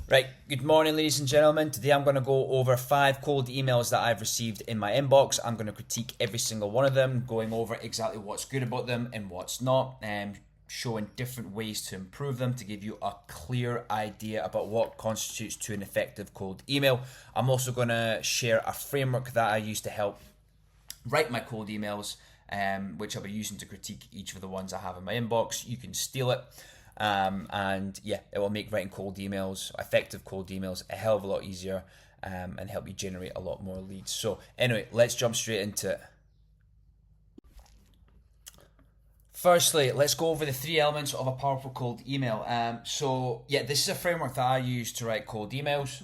Right, good morning, ladies and gentlemen. Today I'm going to go over 5 cold emails that I've received in my inbox. I'm going to critique every single one of them, going over exactly what's good about them and what's not, and showing different ways to improve them to give you a clear idea about what constitutes to an effective cold email. I'm also going to share a framework that I use to help write my cold emails, which I'll be using to critique each of the ones I have in my inbox. You can steal it. And yeah, it will make writing cold emails, effective cold emails, a hell of a lot easier, and help you generate a lot more leads. So anyway, let's jump straight into it. Firstly, let's go over the 3 elements of a powerful cold email. So yeah, this is a framework that I use to write cold emails.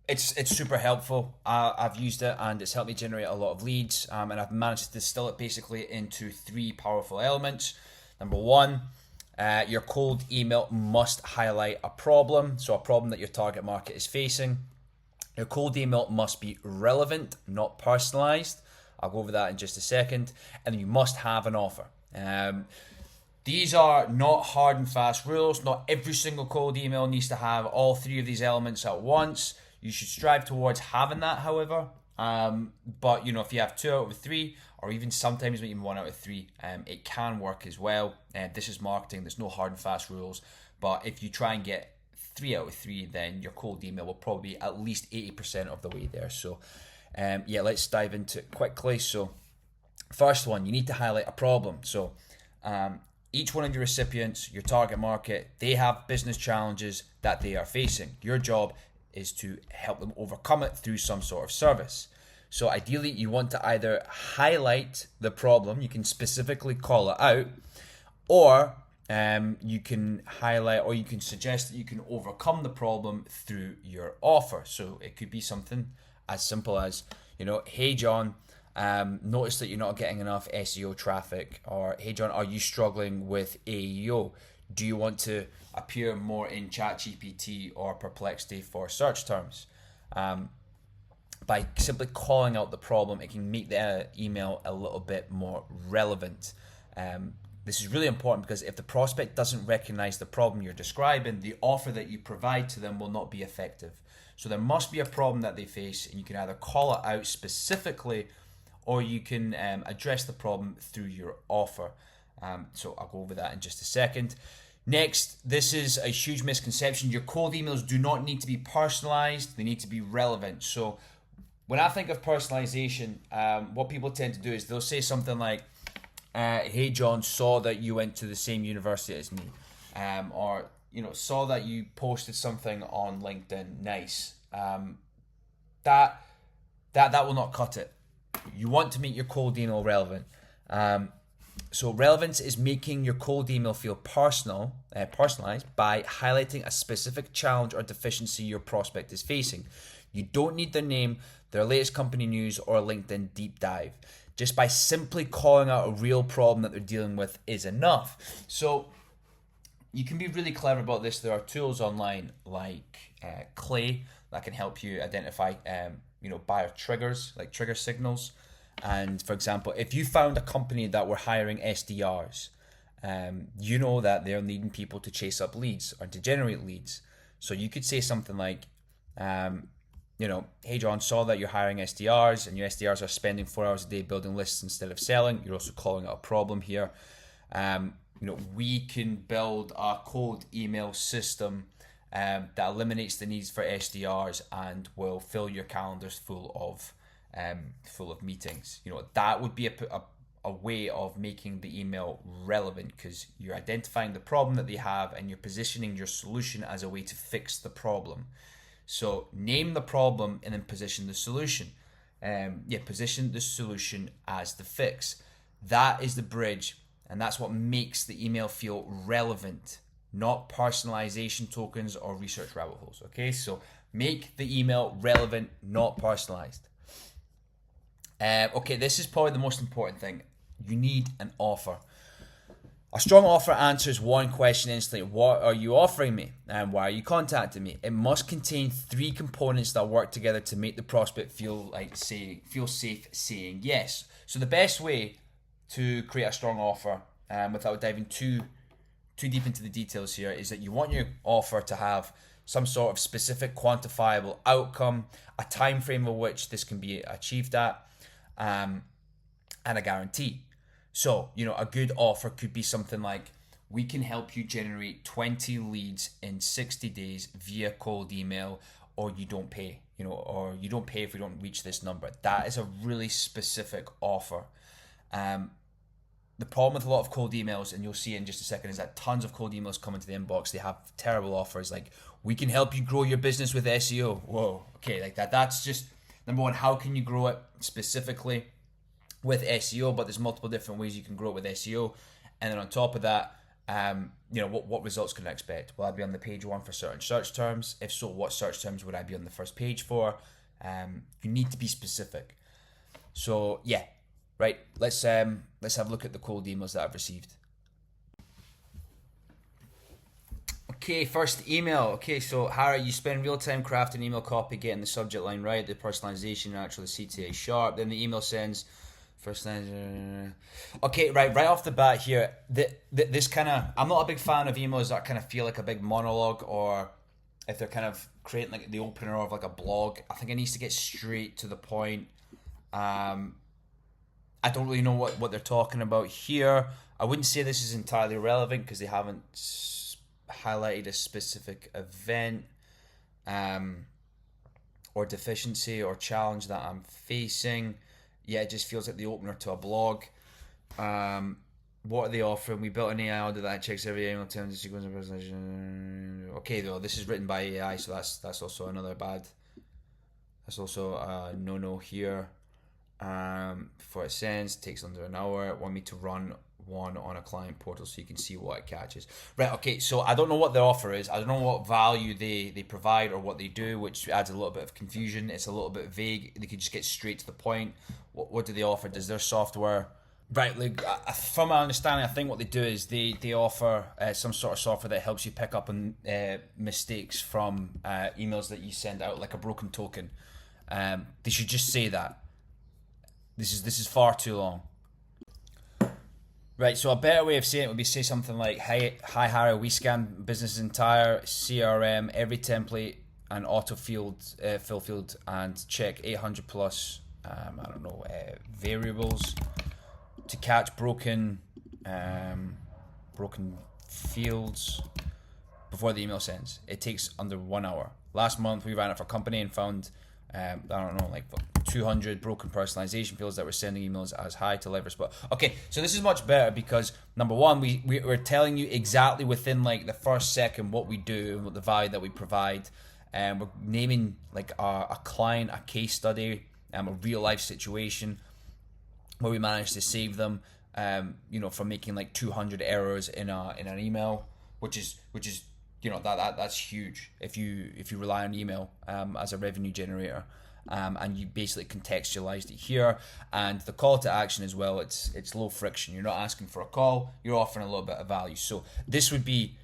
It's super helpful. I've used it and it's helped me generate a lot of leads. And I've managed to distill it basically into 3 powerful elements. Number 1, your cold email must highlight a problem, so a problem that your target market is facing. Your cold email must be relevant, not personalized. I'll go over that in just a second. And then you must have an offer. These are not hard and fast rules. Not every single cold email needs to have all 3 of these elements at once. You should strive towards having that, however. But you know, if you have 2 out of 3, or even sometimes even 1 out of 3, it can work as well. This is marketing. There's no hard and fast rules. But if you try and get 3 out of 3, then your cold email will probably be at least 80% of the way there. So yeah, let's dive into it quickly. So first one, you need to highlight a problem. So each one of your recipients, your target market, they have business challenges that they are facing. Your job is to help them overcome it through some sort of service. So ideally, you want to either highlight the problem, you can specifically call it out, or you can highlight, or you can suggest that you can overcome the problem through your offer. So it could be something as simple as, you know, hey John, notice that you're not getting enough SEO traffic, or hey John, are you struggling with AEO? Do you want to appear more in ChatGPT or Perplexity for search terms? By simply calling out the problem, it can make the email a little bit more relevant. This is really important because if the prospect doesn't recognize the problem you're describing, the offer that you provide to them will not be effective. So there must be a problem that they face, and you can either call it out specifically, or you can address the problem through your offer. So I'll go over that in just a second. Next, this is a huge misconception. Your cold emails do not need to be personalized. They need to be relevant. So when I think of personalization, what people tend to do is they'll say something like, hey John, saw that you went to the same university as me. Or, you know, saw that you posted something on LinkedIn. Nice. That will not cut it. You want to make your cold email relevant. So relevance is making your cold email feel personalized by highlighting a specific challenge or deficiency your prospect is facing. You don't need their name, their latest company news, or a LinkedIn deep dive. Just by simply calling out a real problem that they're dealing with is enough. So you can be really clever about this. There are tools online like Clay that can help you identify buyer triggers, like trigger signals. And for example, if you found a company that were hiring SDRs, you know that they're needing people to chase up leads or to generate leads. So you could say something like, hey John, saw that you're hiring SDRs and your SDRs are spending 4 hours a day building lists instead of selling. You're also calling out a problem here. We can build a cold email system that eliminates the needs for SDRs and will fill your calendars full of meetings. You know, that would be a way of making the email relevant because you're identifying the problem that they have and you're positioning your solution as a way to fix the problem. So name the problem and then position the solution. Position the solution as the fix. That is the bridge, and that's what makes the email feel relevant, not personalization tokens or research rabbit holes. Okay, so make the email relevant, not personalized. This is probably the most important thing. You need an offer. A strong offer answers one question instantly. What are you offering me? And why are you contacting me? It must contain 3 components that work together to make the prospect feel safe saying yes. So the best way to create a strong offer, without diving too deep into the details here, is that you want your offer to have some sort of specific quantifiable outcome, a time frame of which this can be achieved at, and a guarantee. So, a good offer could be something like, we can help you generate 20 leads in 60 days via cold email, or you don't pay, or you don't pay if we don't reach this number. That is a really specific offer. The problem with a lot of cold emails, and you'll see in just a second, is that tons of cold emails come into the inbox. They have terrible offers like, we can help you grow your business with SEO. Whoa, okay, like that. That's just, number one, how can you grow it specifically with SEO? But there's multiple different ways you can grow it with SEO. And then on top of that, what results can I expect? Will I be on the page one for certain search terms? If so, what search terms would I be on the first page for? You need to be specific. So yeah, right. Let's have a look at the cold emails that I've received. Okay, first email. Okay, so Harry, you spend real time crafting email copy, getting the subject line right, the personalization, actually CTA sharp. Then the email sends first line. Okay, right off the bat here, this kind of, I'm not a big fan of emails that kind of feel like a big monologue, or if they're kind of creating like the opener of like a blog. I think it needs to get straight to the point. I don't really know what they're talking about here. I wouldn't say this is entirely relevant because they haven't highlighted a specific event or deficiency or challenge that I'm facing. Yeah, it just feels like the opener to a blog. What are they offering? We built an AI audit that checks every email terms and sequence of presentation. Okay, though, this is written by AI, so that's also another bad. That's also a no here. For it sends, takes under an hour. Want me to run one on a client portal so you can see what it catches. Right, okay, so I don't know what their offer is. I don't know what value they provide or what they do, which adds a little bit of confusion. It's a little bit vague. They could just get straight to the point. What do they offer? Does their software... Right, like, from my understanding, I think what they do is they offer some sort of software that helps you pick up on mistakes from emails that you send out, like a broken token. They should just say that. This is far too long. Right, so a better way of saying it would be say something like, hi Harry, we scan business's entire CRM, every template and auto fill field, and check 800 plus variables to catch broken fields before the email sends. It takes under 1 hour. Last month we ran it for a company and found 200 broken personalization fields that were sending emails as hi to levers. But okay, so this is much better because number one, we're telling you exactly within like the first second what we do and what the value that we provide, and we're naming like a client, a case study, a real life situation where we managed to save them, from making like 200 errors in an email, which is that's huge if you rely on email as a revenue generator. And you basically contextualized it here, and the call to action as well. It's low friction. You're not asking for a call. You're offering a little bit of value. So this would be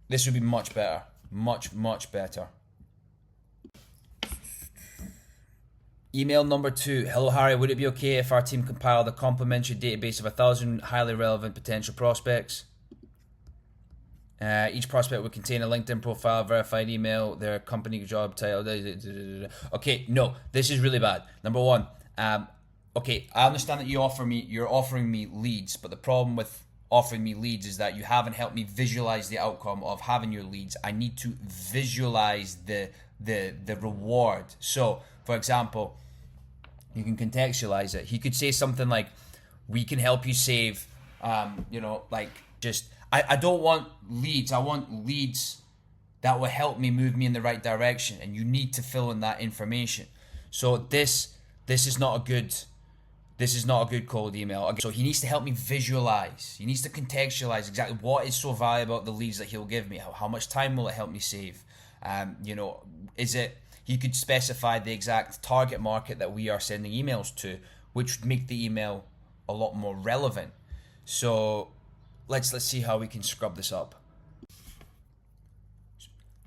much better, much better. Email number 2. Hello Harry, would it be okay if our team compiled a complimentary database of 1,000 highly relevant potential prospects? Each prospect would contain a LinkedIn profile, verified email, their company job title. Okay, no, this is really bad. Number one, okay, I understand that you're offering me leads, but the problem with offering me leads is that you haven't helped me visualize the outcome of having your leads. I need to visualize the reward. So, for example, you can contextualize it. He could say something like, "We can help you save," I don't want leads. I want leads that will help me move me in the right direction, and you need to fill in that information. So this is not a good cold email. So he needs to help me visualize. He needs to contextualize exactly what is so valuable about the leads that he'll give me. How much time will it help me save? Is it? He could specify the exact target market that we are sending emails to, which would make the email a lot more relevant. So let's see how we can scrub this up.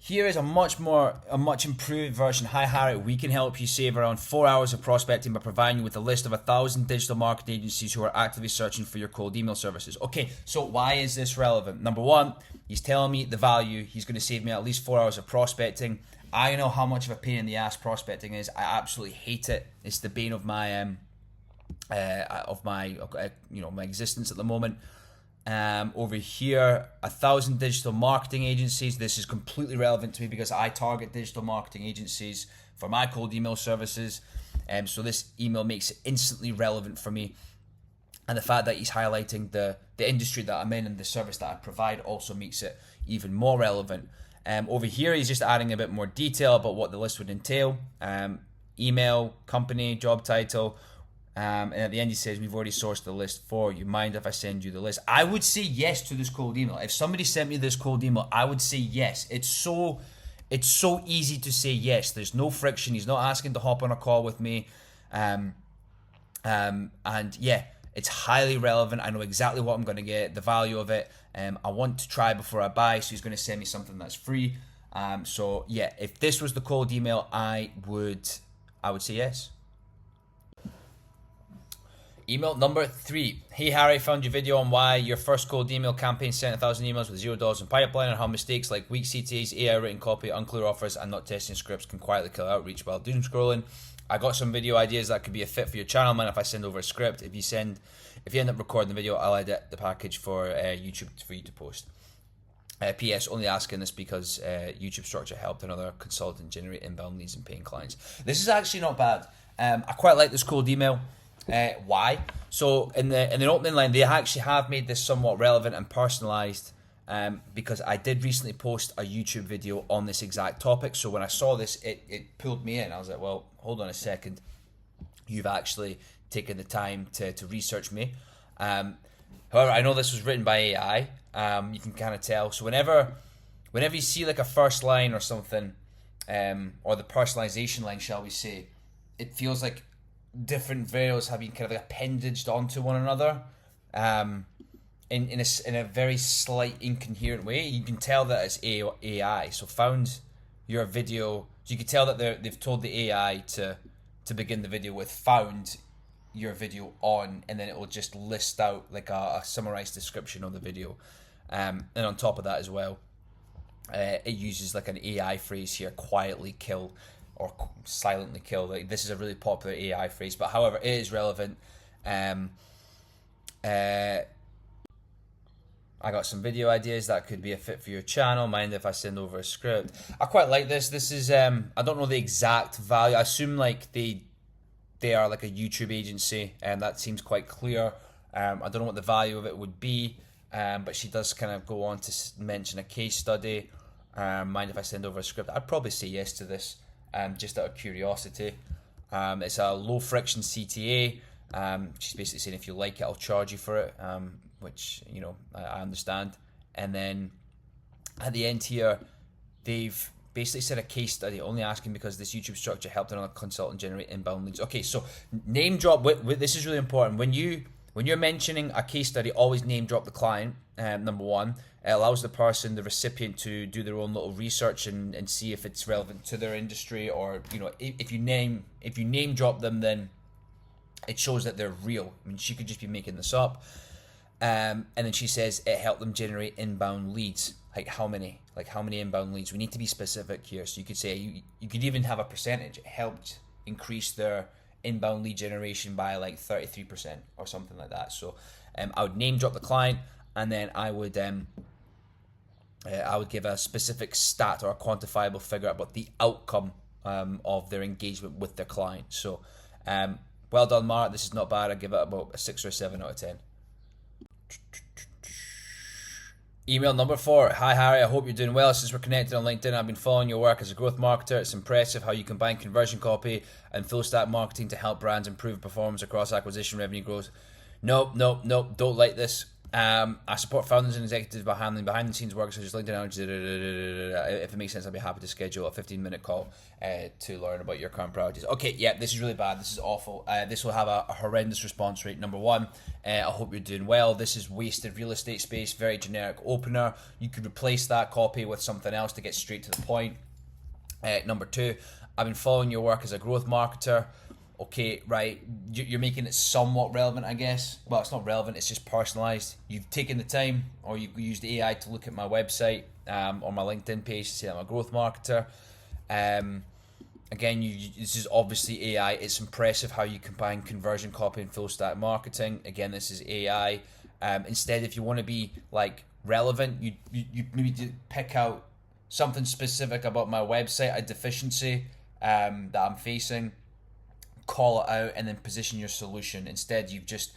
here is a much improved version. Hi Harry, we can help you save around 4 hours of prospecting by providing you with a list of 1,000 digital marketing agencies who are actively searching for your cold email services. Okay, so why is this relevant? Number one, he's telling me the value. He's going to save me at least 4 hours of prospecting. I know how much of a pain in the ass prospecting is. I absolutely hate it. It's the bane of my my existence at the moment. Over here, 1,000 digital marketing agencies. This is completely relevant to me because I target digital marketing agencies for my cold email services. So this email makes it instantly relevant for me. And the fact that he's highlighting the industry that I'm in and the service that I provide also makes it even more relevant. Over here, he's just adding a bit more detail about what the list would entail. Email, company, job title. And at the end he says, we've already sourced the list for you. Mind if I send you the list? I would say yes to this cold email. If somebody sent me this cold email, I would say yes. It's so easy to say yes. There's no friction. He's not asking to hop on a call with me. And yeah, it's highly relevant. I know exactly what I'm going to get, the value of it. I want to try before I buy, so he's going to send me something that's free. So yeah, if this was the cold email, I would say yes. Email number 3. Hey Harry, found your video on why your first cold email campaign sent 1,000 emails with $0 in pipeline and how mistakes like weak CTAs, AI written copy, unclear offers, and not testing scripts can quietly kill outreach while doom scrolling. I got some video ideas that could be a fit for your channel, man. If I send over a script, if you end up recording the video, I'll edit the package for YouTube for you to post. P.S. Only asking this because YouTube structure helped another consultant generate inbound leads and paying clients. This is actually not bad. I quite like this cold email. Why? So in the opening line, they actually have made this somewhat relevant and personalized because I did recently post a YouTube video on this exact topic. So when I saw this, it pulled me in. I was like, well, hold on a second. You've actually taken the time to research me. However, I know this was written by AI. You can kind of tell. So whenever you see like a first line or something, or the personalization line, shall we say, it feels like different variables have been kind of like appendaged onto one another in a very slight incoherent way. You can tell that it's AI. So found your video. So you can tell that they've told the AI to begin the video with found your video on, and then it will just list out like a summarized description of the video. And on top of that as well, it uses like an AI phrase here, quietly kill or silently kill. Like, this is a really popular AI phrase, but however, it is relevant. I got some video ideas that could be a fit for your channel. Mind if I send over a script? I quite like this. This is I don't know the exact value. I assume like they are like a YouTube agency, and that seems quite clear. I don't know what the value of it would be, but she does kind of go on to mention a case study. Mind if I send over a script? I'd probably say yes to this. Just out of curiosity. It's a low friction CTA. She's basically saying if you like it, I'll charge you for it, which, you know, I understand. And then at the end here, they've basically said a case study, only asking because this YouTube structure helped another consultant generate inbound leads. Okay, so name drop. This is really important. When you're mentioning a case study, always name drop the client. Number one, it allows the person, the recipient, to do their own little research and see if it's relevant to their industry, or, you know, if you name drop them, then it shows that they're real. I mean, she could just be making this up. And then she says it helped them generate inbound leads. Like how many inbound leads? We need to be specific here. So you could say you could even have a percentage. It helped increase their inbound lead generation by like 33% or something like that. So I would name drop the client, and then I would give a specific stat or a quantifiable figure about the outcome of their engagement with their client. So well done, Mark. This is not bad. I give it about a 6 or 7 out of 10. Email number 4. Hi Harry, I hope you're doing well. Since we're connected on LinkedIn, I've been following your work as a growth marketer. It's impressive how you combine conversion copy and full stack marketing to help brands improve performance across acquisition, revenue growth. Nope, don't like this. I support founders and executives by handling behind the scenes work such as LinkedIn Outreach. If it makes sense, I'd be happy to schedule a 15-minute call to learn about your current priorities. Okay, yeah, this is really bad. This is awful. This will have a horrendous response rate. Number one, I hope you're doing well. This is wasted real estate space, very generic opener. You could replace that copy with something else to get straight to the point. Number two, I've been following your work as a growth marketer. Okay, right, you're making it somewhat relevant, I guess. Well, it's not relevant, it's just personalised. You've taken the time, or you've used AI to look at my website or my LinkedIn page to say I'm a growth marketer. Again, this is obviously AI. It's impressive how you combine conversion copy and full stack marketing. Again, this is AI. Instead, if you want to be like relevant, you maybe pick out something specific about my website, a deficiency that I'm facing, call it out, and then position your solution. Instead, you've just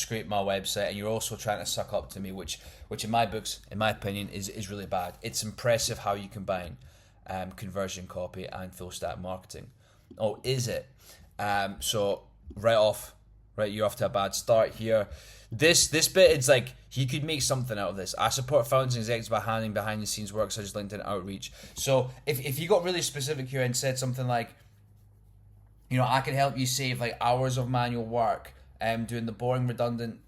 scraped my website, and you're also trying to suck up to me, which in my books, in my opinion, is really bad. It's impressive how you combine conversion copy and full stack marketing. Oh, is it? So you're off to a bad start here. This bit, it's like he could make something out of this. I support founders and executives by handling behind the scenes work such as LinkedIn Outreach. So if you got really specific here and said something like, I can help you save like hours of manual work, doing the boring, redundant,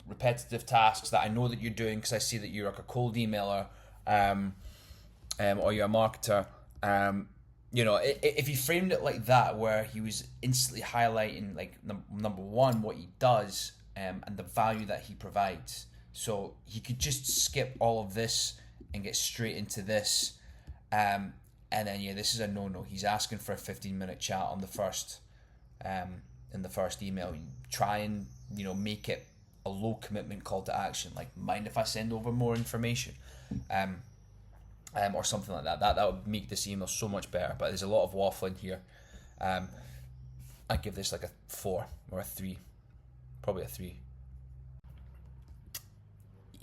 repetitive tasks that I know that you're doing because I see that you're like a cold emailer, or you're a marketer. If he framed it like that, where he was instantly highlighting like number one what he does, and the value that he provides, so he could just skip all of this and get straight into this. And then this is a no-no. He's asking for a 15-minute chat on the first, in the first email. You try and make it a low commitment call to action, like mind if I send over more information, or something like that. That would make this email so much better. But there's a lot of waffling here. I'd give this like a 4 or a 3, probably a 3.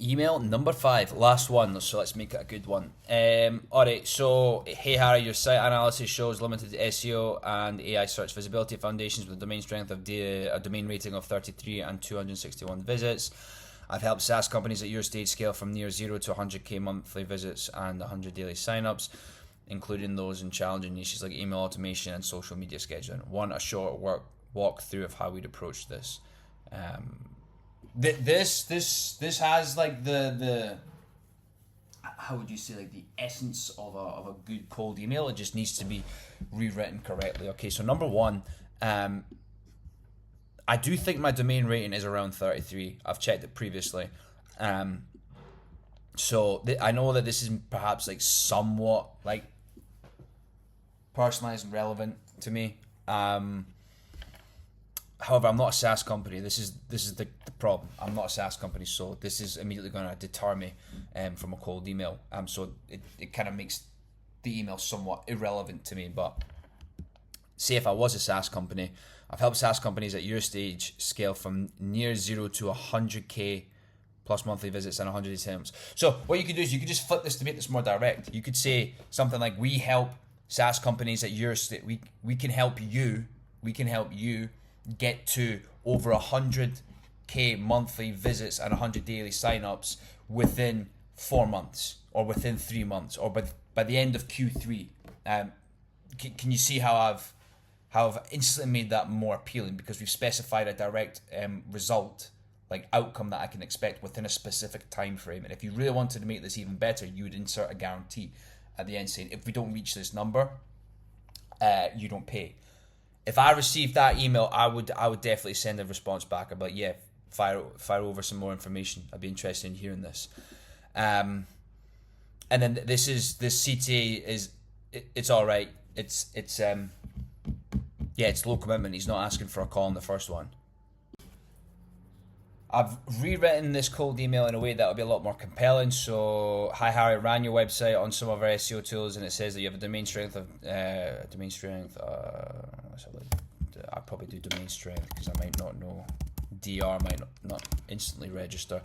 Email number 5, last one, so let's make it a good one. Alright, so hey Harry, your site analysis shows limited SEO and AI search visibility foundations with a domain strength of a domain rating of 33 and 261 visits. I've helped SaaS companies at your stage scale from near 0 to 100k monthly visits and 100 daily signups, including those in challenging niches like email automation and social media scheduling. Want a short walkthrough of how we'd approach this. This has like the how would you say, like the essence of a good cold email. It just needs to be rewritten correctly. Okay, so number one, I do think my domain rating is around 33. I've checked it previously. So I know that this is perhaps like somewhat like personalized and relevant to me. However, I'm not a SaaS company. This is the problem. I'm not a SaaS company, so this is immediately going to deter me from a cold email. So it kind of makes the email somewhat irrelevant to me. But say if I was a SaaS company, I've helped SaaS companies at your stage scale from near 0 to 100k plus monthly visits and 100 attempts. So what you could do is you could just flip this to make this more direct. You could say something like, we help SaaS companies at your stage. We can help you. We can help you get to over 100k monthly visits and 100 daily signups within 4 months or within 3 months or by the end of Q3. Can you see how I've instantly made that more appealing, because we've specified a direct result, like outcome that I can expect within a specific time frame. And if you really wanted to make this even better, you would insert a guarantee at the end saying, if we don't reach this number, you don't pay. If I received that email, I would definitely send a response back about, yeah, fire over some more information. I'd be interested in hearing this. And then this CTA is it's all right. It's low commitment. He's not asking for a call on the first one. I've rewritten this cold email in a way that will be a lot more compelling. So, hi Harry, ran your website on some of our SEO tools, and it says that you have a domain strength of I'll probably do domain strength because I might not know. DR might not instantly register.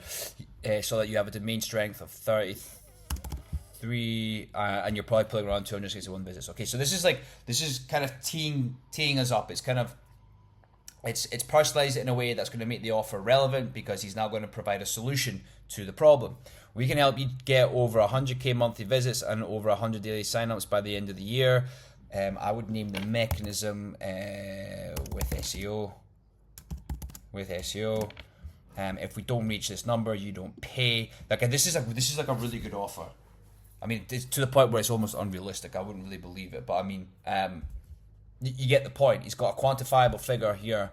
So that you have a domain strength of 33, and you're probably pulling around 261 visits. Okay, so this is kind of teeing us up. It's kind of It's personalized in a way that's going to make the offer relevant because he's now going to provide a solution to the problem. We can help you get over 100k monthly visits and over 100 daily signups by the end of the year. I would name the mechanism with SEO. With SEO. If we don't reach this number, you don't pay. Like this is like a really good offer. I mean, it's to the point where it's almost unrealistic. I wouldn't really believe it, but I mean, you get the point. He's got a quantifiable figure here,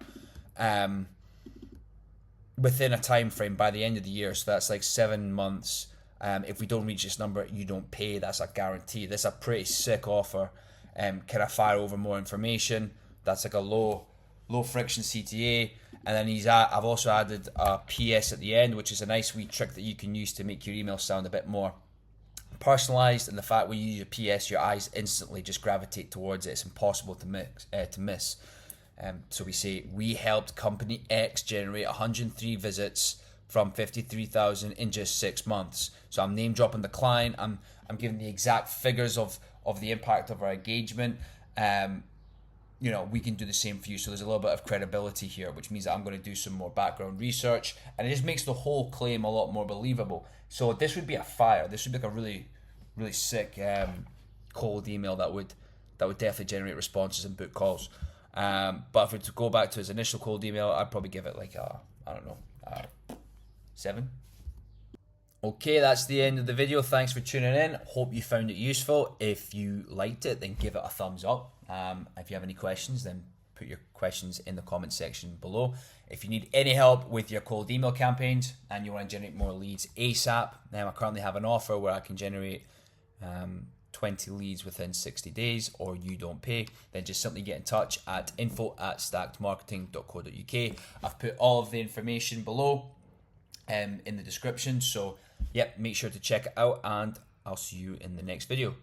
within a time frame by the end of the year. So that's like 7 months. If we don't reach this number, you don't pay. That's a guarantee. This is a pretty sick offer. Can I fire over more information? That's like a low friction CTA. And then I've also added a PS at the end, which is a nice wee trick that you can use to make your email sound a bit more personalized. And the fact when you use a PS, your eyes instantly just gravitate towards it. It's impossible to miss. So we say, we helped company X generate 103 visits from 53,000 in just 6 months. So I'm name dropping the client. I'm giving the exact figures of the impact of our engagement. We can do the same for you. So there's a little bit of credibility here, which means that I'm going to do some more background research, and it just makes the whole claim a lot more believable. So this would be a fire. This would be like a really, really sick cold email that would definitely generate responses and book calls. But if we to go back to his initial cold email, I'd probably give it like a 7. Okay, that's the end of the video. Thanks for tuning in. Hope you found it useful. If you liked it, then give it a thumbs up. If you have any questions, then put your questions in the comment section below. If you need any help with your cold email campaigns and you want to generate more leads ASAP, then I currently have an offer where I can generate 20 leads within 60 days, or you don't pay. Then just simply get in touch at info@stackedmarketing.co.uk. I've put all of the information below in the description. So, yep, make sure to check it out, and I'll see you in the next video.